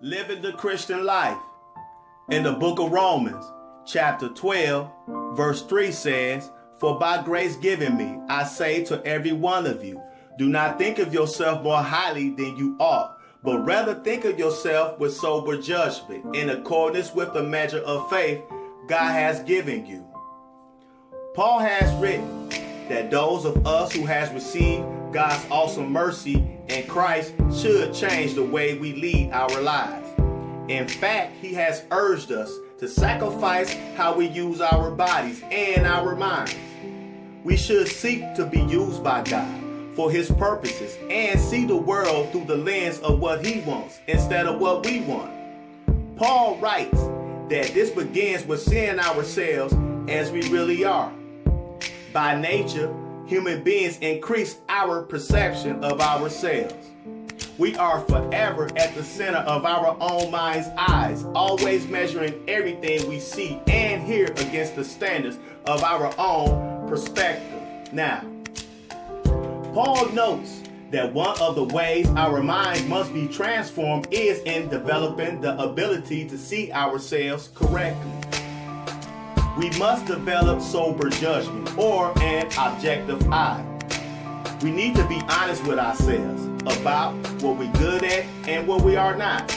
Living the Christian life. In the book of Romans, chapter 12, verse 3 says, "For by grace given me, I say to every one of you, do not think of yourself more highly than you ought, but rather think of yourself with sober judgment, in accordance with the measure of faith God has given you." Paul has written that those of us who has received God's awesome mercy in Christ should change the way we lead our lives. In fact, he has urged us to sacrifice how we use our bodies and our minds. We should seek to be used by God for his purposes and see the world through the lens of what he wants instead of what we want. Paul writes that this begins with seeing ourselves as we really are. By nature, human beings increase our perception of ourselves. We are forever at the center of our own mind's eyes, always measuring everything we see and hear against the standards of our own perspective. Now, Paul notes that one of the ways our minds must be transformed is in developing the ability to see ourselves correctly. We must develop sober judgment or an objective eye. We need to be honest with ourselves about what we're good at and what we are not.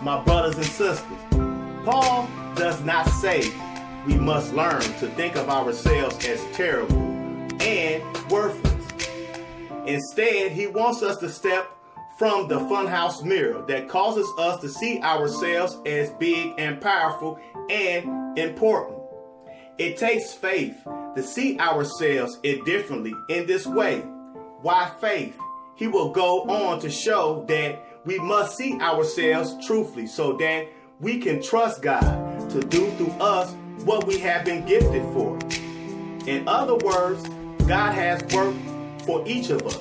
My brothers and sisters, Paul does not say we must learn to think of ourselves as terrible and worthless. Instead, he wants us to step from the funhouse mirror that causes us to see ourselves as big and powerful and important. It takes faith to see ourselves differently in this way. Why faith? He will go on to show that we must see ourselves truthfully so that we can trust God to do through us what we have been gifted for. In other words, God has worked for each of us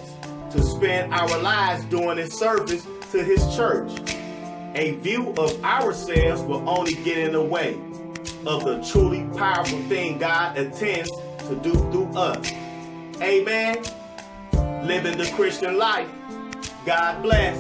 to spend our lives doing his service to his church. A view of ourselves will only get in the way of the truly powerful thing God intends to do through us. Amen. Living the Christian life. God bless.